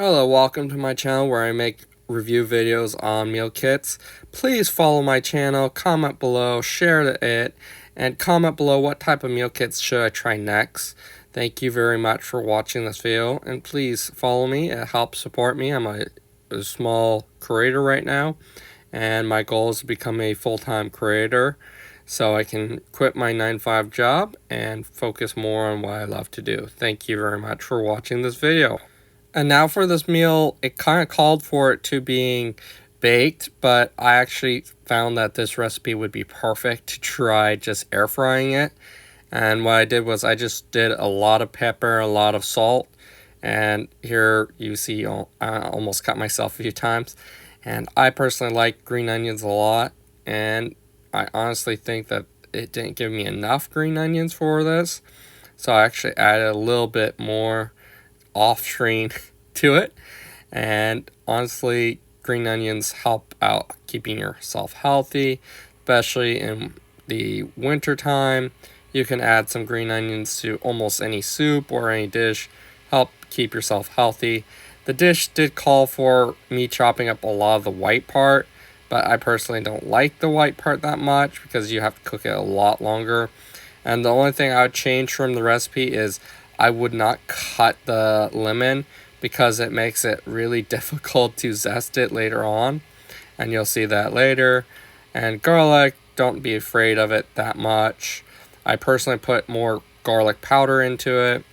Hello, welcome to my channel where I make review videos on meal kits. Please follow my channel, comment below, share it, and comment below what type of meal kits should I try next. Thank you very much for watching this video, and please follow me. It helps support me. I'm a small creator right now, and my goal is to become a full-time creator so I can quit my 9-to-5 job and focus more on what I love to do. Thank you very much for watching this video. And now for this meal, it kind of called for it to being baked, but I actually found that this recipe would be perfect to try just air frying it. And what I did was I just did a lot of pepper, a lot of salt. And here you see I almost cut myself a few times. And I personally like green onions a lot. And I honestly think that it didn't give me enough green onions for this. So I actually added a little bit more off screen to it, and honestly green onions help out keeping yourself healthy, especially in the winter time. You can add some green onions to almost any soup or any dish, help keep yourself healthy. The dish did call for me chopping up a lot of the white part, but I personally don't like the white part that much because you have to cook it a lot longer. And the only thing I would change from the recipe is I would not cut the lemon because it makes it really difficult to zest it later on. And you'll see that later. And garlic, don't be afraid of it that much. I personally put more garlic powder into it.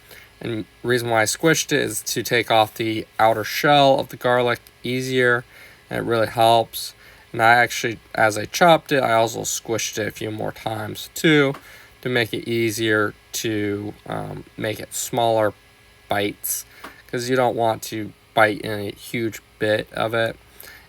And the reason why I squished it is to take off the outer shell of the garlic easier. And it really helps. And I actually, as I chopped it, I also squished it a few more times too, to make it easier to make it smaller bites, because you don't want to bite in a huge bit of it.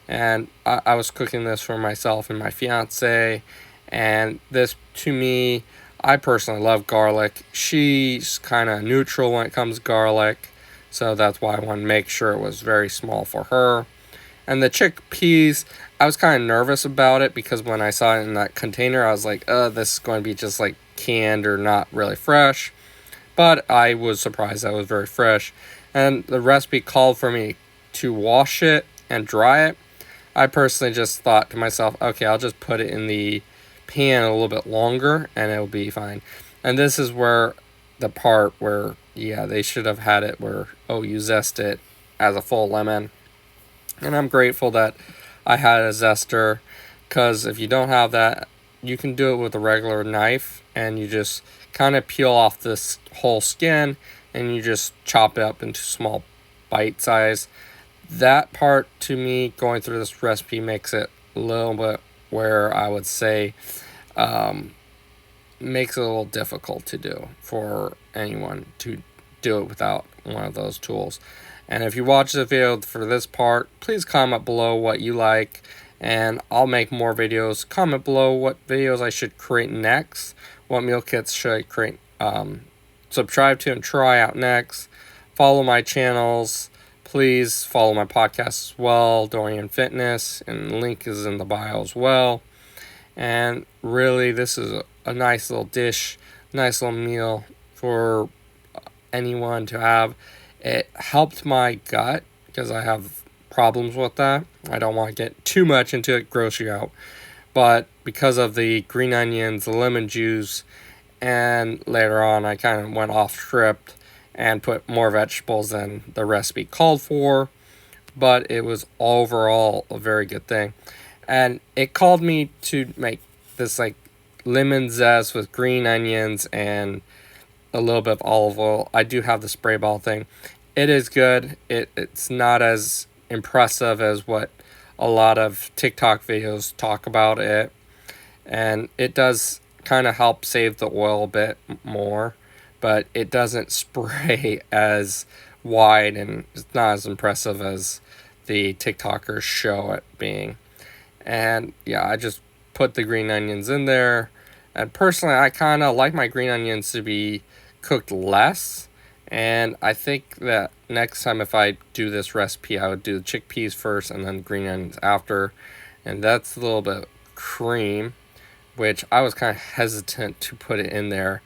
And I was cooking this for myself and my fiance, and this, to me, I personally love garlic. She's kind of neutral when it comes to garlic, so that's why I wanted to make sure it was very small for her. And the chickpeas, I was kind of nervous about it because when I saw it in that container, I was like, this is going to be just like canned or not really fresh. But I was surprised that it was very fresh. And the recipe called for me to wash it and dry it. I personally just thought to myself, okay, I'll just put it in the pan a little bit longer and it'll be fine. And this is where the part where, yeah, they should have had it where, oh, you zest it as a full lemon. And I'm grateful that I had a zester, because if you don't have that, you can do it with a regular knife, and you just kind of peel off this whole skin and you just chop it up into small bite size. That part, to me, going through this recipe makes it a little bit where I would say makes it a little difficult to do for anyone to do it without one of those tools. And if you watch the video for this part, please comment below what you like, and I'll make more videos. Comment below what videos I should create next, what meal kits should I create, subscribe to and try out next. Follow my channels. Please follow my podcast as well, Dorian Fitness, and the link is in the bio as well. And really, this is a nice little dish, nice little meal for anyone to have. It helped my gut because I have problems with that. I don't want to get too much into it, gross you out. But because of the green onions, the lemon juice, and later on I kind of went off script and put more vegetables than the recipe called for. But it was overall a very good thing. And it called me to make this like lemon zest with green onions and a little bit of olive oil. I do have the spray ball thing. It is good. It's not as impressive as what a lot of TikTok videos talk about it. And it does kind of help save the oil a bit more, but it doesn't spray as wide, and it's not as impressive as the TikTokers show it being. And yeah, I just put the green onions in there. And personally, I kind of like my green onions to be cooked less. And I think that next time if I do this recipe, I would do the chickpeas first and then green onions after. And that's a little bit cream, which I was kind of hesitant to put it in there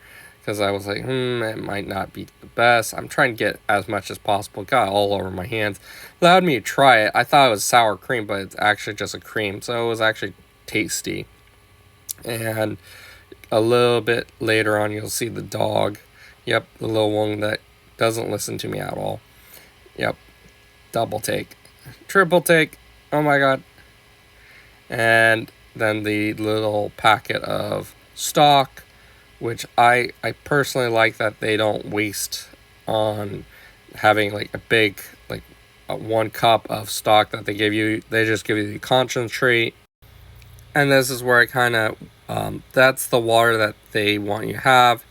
because I was like, it might not be the best. I'm trying to get as much as possible. Got all over my hands. Allowed me to try it. I thought it was sour cream, but it's actually just a cream. So it was actually tasty. And a little bit later on, you'll see the dog. Yep, the little one that doesn't listen to me at all. Yep, double take. Triple take. Oh my god. And then the little packet of stock, which I personally like that they don't waste on having like a big, like a 1 cup of stock that they give you. They just give you the concentrate. And this is where I kind of, that's the water that they want you to have.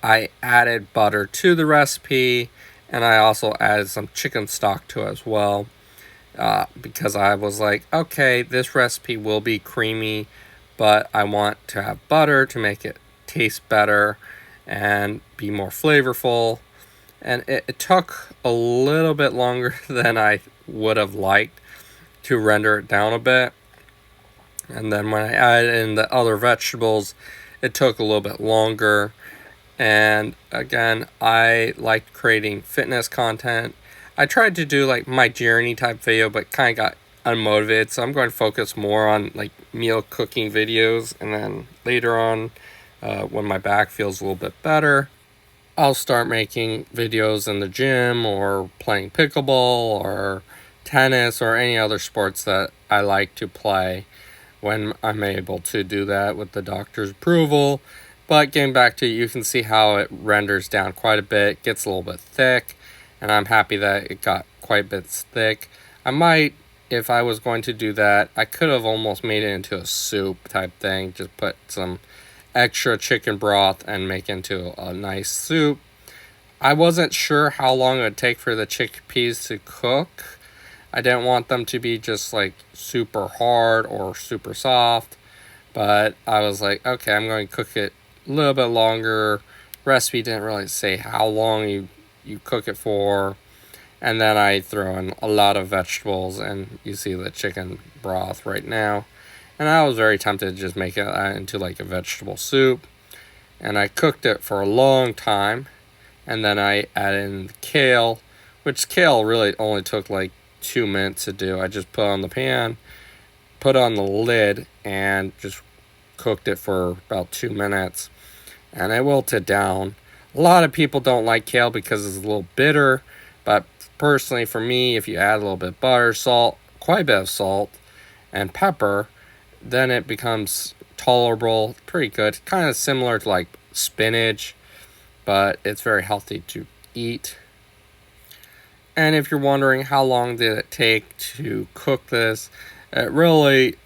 I added butter to the recipe, and I also added some chicken stock to it as well. Because I was like, okay, this recipe will be creamy, but I want to have butter to make it taste better and be more flavorful. And it took a little bit longer than I would have liked to render it down a bit. And then when I added in the other vegetables, it took a little bit longer. And again, I liked creating fitness content. I tried to do like my journey type video, but kind of got unmotivated. So I'm going to focus more on like meal cooking videos. And then later on, when my back feels a little bit better, I'll start making videos in the gym or playing pickleball or tennis or any other sports that I like to play when I'm able to do that with the doctor's approval. But getting back to it, you can see how it renders down quite a bit, gets a little bit thick, and I'm happy that it got quite a bit thick. I might, if I was going to do that, I could have almost made it into a soup type thing, just put some extra chicken broth and make into a nice soup. I wasn't sure how long it would take for the chickpeas to cook. I didn't want them to be just like super hard or super soft, but I was like, okay, I'm going to cook it a little bit longer. Recipe didn't really say how long you cook it for. And then I throw in a lot of vegetables, and you see the chicken broth right now. And I was very tempted to just make it into like a vegetable soup. And I cooked it for a long time. And then I added in the kale, which kale really only took like 2 minutes to do. I just put on the pan, put on the lid, and just cooked it for about 2 minutes. And it wilted down. A lot of people don't like kale because it's a little bitter. But personally, for me, if you add a little bit of butter, salt, quite a bit of salt, and pepper, then it becomes tolerable, pretty good. Kind of similar to like spinach, but it's very healthy to eat. And if you're wondering how long did it take to cook this, it really,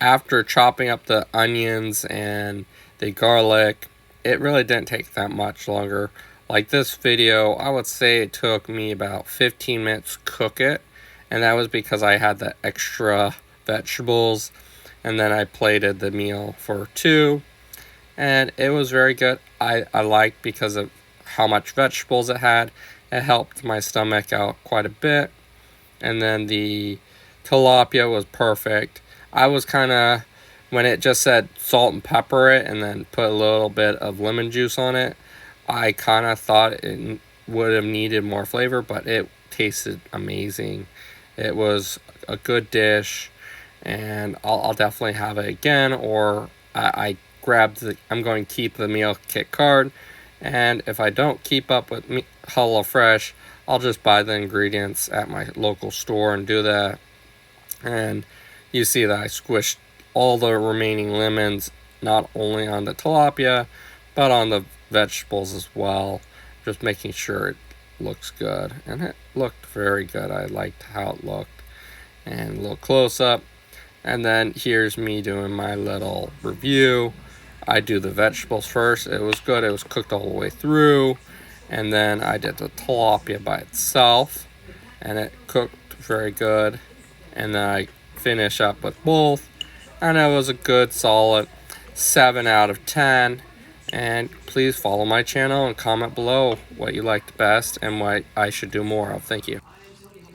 after chopping up the onions and the garlic, it really didn't take that much longer. Like this video, I would say it took me about 15 minutes to cook it, and that was because I had the extra vegetables, and then I plated the meal for 2, and it was very good. I liked because of how much vegetables it had. It helped my stomach out quite a bit. And then the tilapia was perfect. I was kind of, when it just said salt and pepper it and then put a little bit of lemon juice on it, I kind of thought it would have needed more flavor, but it tasted amazing. It was a good dish, and I'll definitely have it again, or I grabbed I'm going to keep the meal kit card, and if I don't keep up with HelloFresh, I'll just buy the ingredients at my local store and do that. And you see that I squished all the remaining lemons, not only on the tilapia, but on the vegetables as well, just making sure it looks good. And it looked very good. I liked how it looked. And a little close up. And then here's me doing my little review. I do the vegetables first. It was good. It was cooked all the way through. And then I did the tilapia by itself, and it cooked very good. And then I finish up with both, and it was a good solid 7 out of 10. And please follow my channel and comment below what you liked best and what I should do more of. Thank you.